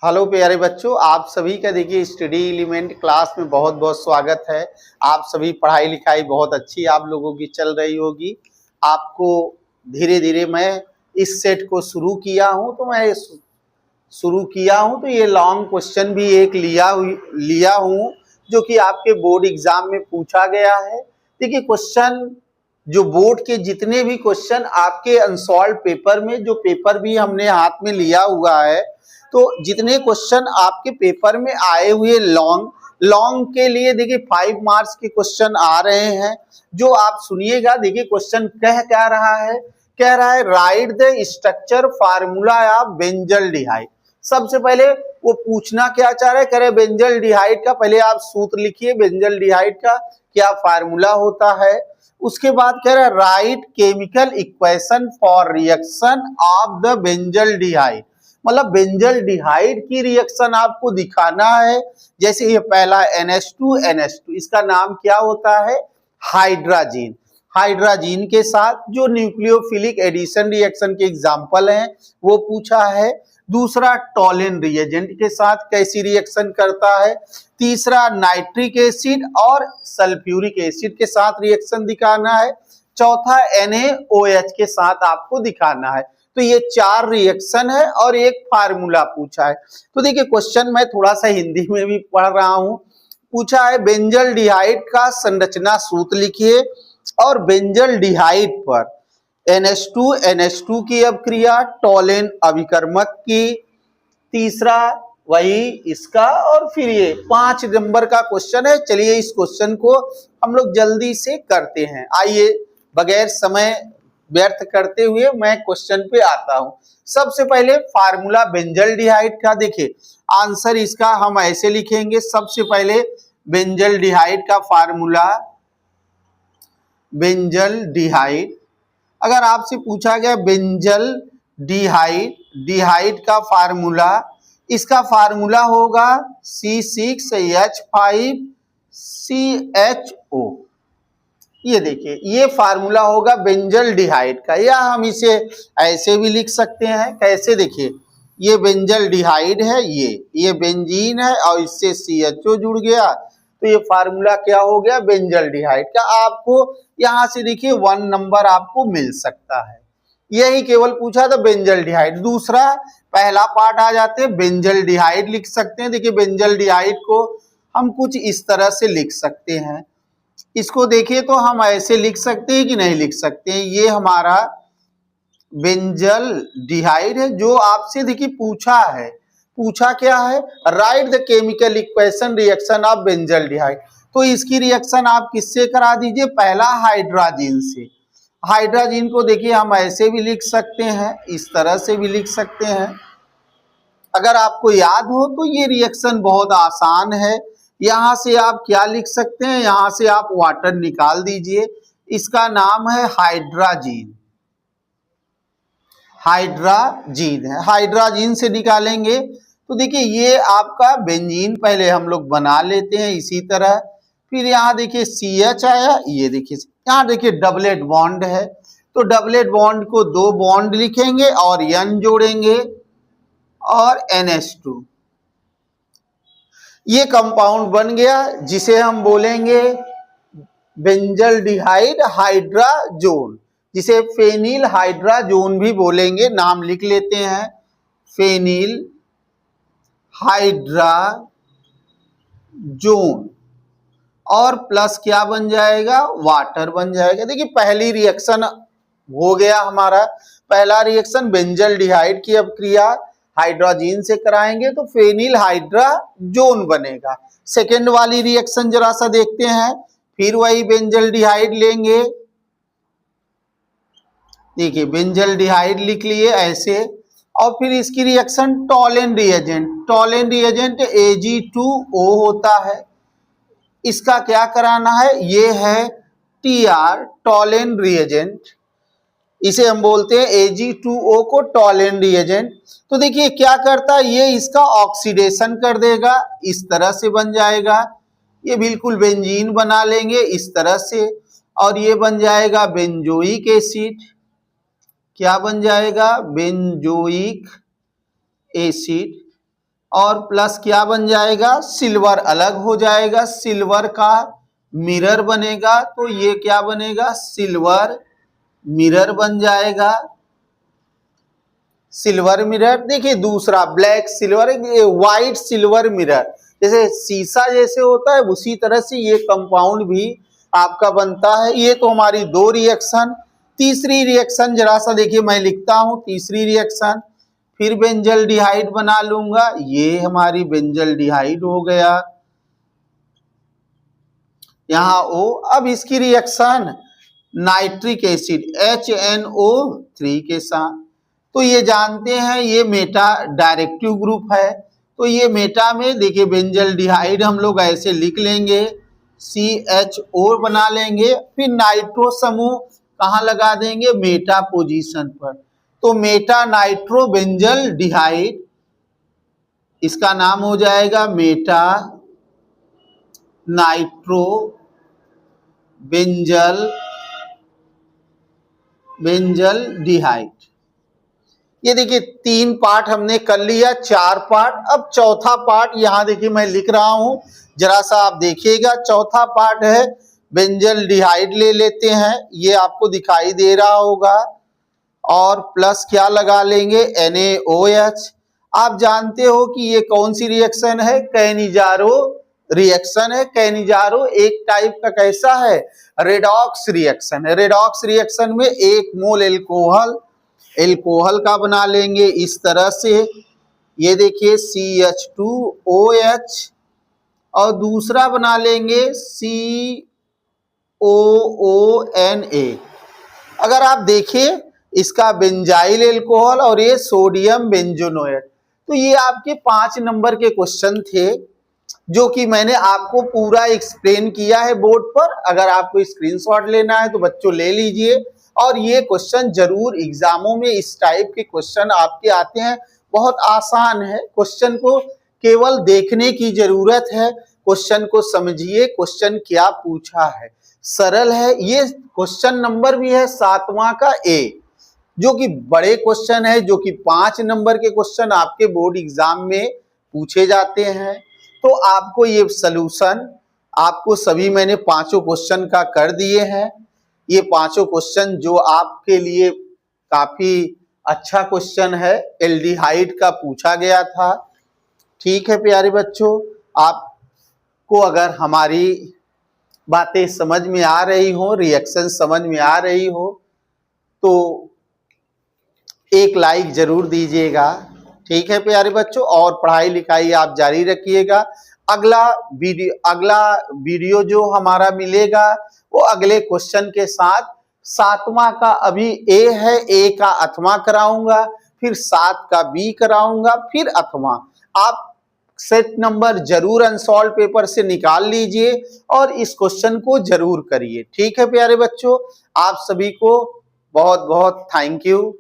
Hello प्यारे बच्चों, आप सभी का देखिए स्टडी एलिमेंट क्लास में बहुत बहुत स्वागत है। आप सभी पढ़ाई लिखाई बहुत अच्छी आप लोगों की चल रही होगी। आपको धीरे धीरे मैं इस सेट को शुरू किया हूं तो ये लॉन्ग क्वेश्चन भी एक लिया हूं जो कि आपके बोर्ड एग्जाम में पूछा गया है। देखिए क्वेश्चन जो बोर्ड के जितने भी क्वेश्चन आपके अनसॉल्व पेपर में, जो पेपर भी हमने हाथ में लिया हुआ है, तो जितने क्वेश्चन आपके पेपर में आए हुए लॉन्ग के लिए देखिए 5 मार्क्स के क्वेश्चन आ रहे हैं। जो आप सुनिएगा, देखिए क्वेश्चन क्या रहा है, कह रहा है right the structure formula of benzaldehyde. सबसे पहले वो पूछना क्या चाह रहे, कह रहे बेंजल्डिहाइड का पहले आप सूत्र लिखिए, बेंजल्डिहाइड का क्या फार्मूला होता है। उसके बाद कह रहा है right chemical equation for reaction of the benzaldehyde, मतलब बेंजल्डिहाइड की रिएक्शन आपको दिखाना है। जैसे ये पहला NH2 इसका नाम क्या होता है, हाइड्राजीन। हाइड्राजीन के साथ जो न्यूक्लियोफिलिक एडिशन रिएक्शन के एग्जांपल हैं वो पूछा है। दूसरा टॉलिन रिएजेंट के साथ कैसी रिएक्शन करता है। तीसरा नाइट्रिक एसिड और सल्फ्यूरिक एसिड के साथ रिएक्शन दिखाना है। चौथा NaOH के साथ आपको दिखाना है। तो ये 4 रिएक्शन है और एक फार्मूला पूछा है। तो देखिए क्वेश्चन मैं थोड़ा सा हिंदी में भी पढ़ रहा हूं। पूछा है बेंजल्डिहाइड का संरचना सूत्र लिखिए और बेंजल्डिहाइड पर NH2 की अभिक्रिया, टॉलिन अभिकर्मक की, तीसरा वही इसका, और फिर ये 5 नंबर का क्वेश्चन है। चलिए इस क्वेश्चन को हम लोग जल्दी से करते हैं। आइए बगैर समय व्यर्थ करते हुए मैं क्वेश्चन पे आता हूं। सबसे पहले फार्मूला बेंजल्डिहाइड का देखिए, आंसर इसका हम ऐसे लिखेंगे। सबसे पहले बेंजल्डिहाइड का फार्मूला, बेंजल्डिहाइड अगर आपसे पूछा गया बेंजल्डिहाइड का फार्मूला, इसका फार्मूला होगा C6H5CHO। ये देखिए ये फार्मूला होगा बेंजल्डिहाइड का, या हम इसे ऐसे भी लिख सकते हैं। कैसे, देखिए ये बेंजल्डिहाइड है, ये बेंजीन है और इससे CHO जुड़ गया, तो ये फार्मूला क्या हो गया, बेंजल्डिहाइड का। आपको यहां से देखिए 1 नंबर आपको मिल सकता है। यही केवल पूछा था बेंजल्डिहाइड। दूसरा पहला पार्ट आ जाते हैं, बेंजल्डिहाइड लिख सकते हैं। देखिए बेंजल्डिहाइड को हम कुछ इस तरह से लिख सकते हैं। इसको देखिए तो हम ऐसे लिख सकते हैं कि नहीं लिख सकते हैं। ये हमारा बेंजल्डिहाइड है जो आपसे देखिए पूछा क्या है, right the chemical equation reaction of benzaldehyde. तो इसकी रिएक्शन आप किससे करा दीजिए, पहला हाइड्राजीन से। हाइड्राजीन को देखिए हम ऐसे भी लिख सकते हैं, इस तरह से भी लिख सकते हैं। अगर आपको याद हो तो ये रिएक्शन बहुत आसान है। यहां से आप क्या लिख सकते हैं, यहां से आप वाटर निकाल दीजिए, इसका नाम है हाइड्राजीन। हाइड्राजीन है, हाइड्राजीन से निकालेंगे तो देखिए ये आपका बेंजीन पहले हम लोग बना लेते हैं इसी तरह। फिर यहाँ देखिए CH आया, ये देखिए यहाँ देखिए डबलेट बॉन्ड है, तो डबलेट बॉन्ड को 2 बॉन्ड लिखेंगे और N जोड़ेंगे और NH2। ये कंपाउंड बन गया जिसे हम बोलेंगे बेंजल्डिहाइड हाइड्राजोन, जिसे फेनिल हाइड्राजोन भी बोलेंगे। नाम लिख लेते हैं, फेनिल हाइड्राजोन, और प्लस क्या बन जाएगा, वाटर बन जाएगा। देखिए पहली रिएक्शन हो गया हमारा, पहला रिएक्शन बेंजल्डिहाइड की अभिक्रिया हाइड्रोजीन से कराएंगे तो फेनिल हाइड्राजोन बनेगा। सेकेंड वाली रिएक्शन जरा सा देखते हैं, फिर वही बेंजल्डिहाइड लेंगे। देखिए बेंजल्डिहाइड लिख लिए ऐसे, और फिर इसकी रिएक्शन टॉलिन रिएजेंट Ag2O होता है। इसका क्या कराना है, ये है TR टॉलिन रिएजेंट, इसे हम बोलते हैं Ag2O को टॉलिन रिएजेंट। तो देखिए क्या करता है, ये इसका ऑक्सीडेशन कर देगा, इस तरह से बन जाएगा। ये बिल्कुल बेंजीन बना लेंगे इस तरह से, और ये बन जाएगा बेंजोइक एसिड। क्या बन जाएगा, बेंजोइक एसिड। और प्लस क्या बन जाएगा, सिल्वर अलग हो जाएगा, सिल्वर का मिरर बनेगा, तो ये क्या बनेगा, सिल्वर मिरर बन जाएगा, सिल्वर मिरर। देखिए दूसरा black silver, white silver mirror, जैसे शीशा जैसे होता है उसी तरह से ये कंपाउंड भी आपका बनता है। ये तो हमारी दो रिएक्शन। तीसरी रिएक्शन जरा सा देखिए, मैं लिखता हूं तीसरी रिएक्शन, फिर बेंजल डिहाइड बना लूंगा, ये हमारी बेंजल डिहाइड हो गया, यहाँ O। अब इसकी रिएक्शन नाइट्रिक एसिड HNO3 के साथ, तो ये जानते हैं ये मेटा डायरेक्टिव ग्रुप है, तो ये मेटा में देखिए बेंजल डिहाइड हम लोग ऐसे लिख लेंगे, CHO बना लेंगे, फिर नाइट्रो समूह कहाँ लगा देंगे, मेटा पोजीशन पर, तो मेटा नाइट्रो बेंजल डिहाइड, इसका नाम हो जाएगा मेटा नाइट्रो बेंजल डिहाइड। ये देखिए 3 पार्ट हमने कर लिया, 4 पार्ट। अब चौथा पार्ट यहाँ देखिए मैं लिख रहा हूं, जरा सा आप देखिएगा। चौथा पार्ट है बेंजल डिहाइड, ले लेते हैं, ये आपको दिखाई दे रहा होगा, और प्लस क्या लगा लेंगे, NaOH। आप जानते हो कि ये कौन सी रिएक्शन है, कैनिजारो रिएक्शन है। कैनिजारो एक टाइप का कैसा है, रेडॉक्स रिएक्शन है। रेडॉक्स रिएक्शन में 1 मोल एल्कोहल का बना लेंगे इस तरह से, ये देखिए CH2OH, और दूसरा बना लेंगे COONA। अगर आप देखिए इसका बेंजाइल एल्कोहल और ये सोडियम बेंजोनोएट। तो ये आपके 5 नंबर के क्वेश्चन थे जो कि मैंने आपको पूरा एक्सप्लेन किया है बोर्ड पर। अगर आपको स्क्रीनशॉट लेना है तो बच्चों ले लीजिए, और ये क्वेश्चन जरूर एग्जामों में इस टाइप के क्वेश्चन आपके आते हैं। बहुत आसान है, क्वेश्चन को केवल देखने की जरूरत है, क्वेश्चन को समझिए, क्वेश्चन क्या पूछा है, सरल है। ये क्वेश्चन नंबर भी है 7वां का A, जो कि बड़े क्वेश्चन है, जो कि 5 नंबर के क्वेश्चन आपके बोर्ड एग्जाम में पूछे जाते हैं। तो आपको ये सलूशन आपको सभी मैंने 5 क्वेश्चन का कर दिए हैं। ये 5 क्वेश्चन जो आपके लिए काफी अच्छा क्वेश्चन है, एल्डिहाइड का पूछा गया था। ठीक है प्यारे बच्चों, आपको अगर हमारी बातें समझ में आ रही हो, रिएक्शन समझ में आ रही हो, तो एक लाइक जरूर दीजिएगा। ठीक है प्यारे बच्चों, और पढ़ाई लिखाई आप जारी रखिएगा। अगला वीडियो जो हमारा मिलेगा वो अगले क्वेश्चन के साथ 7वां का अभी A है, A का 8वां कराऊंगा, फिर 7 का B कराऊंगा, फिर 8वां। आप सेट नंबर जरूर अनसॉल्व पेपर से निकाल लीजिए और इस क्वेश्चन को जरूर करिए। ठीक है प्यारे बच्चों, आप सभी को बहुत बहुत थैंक यू।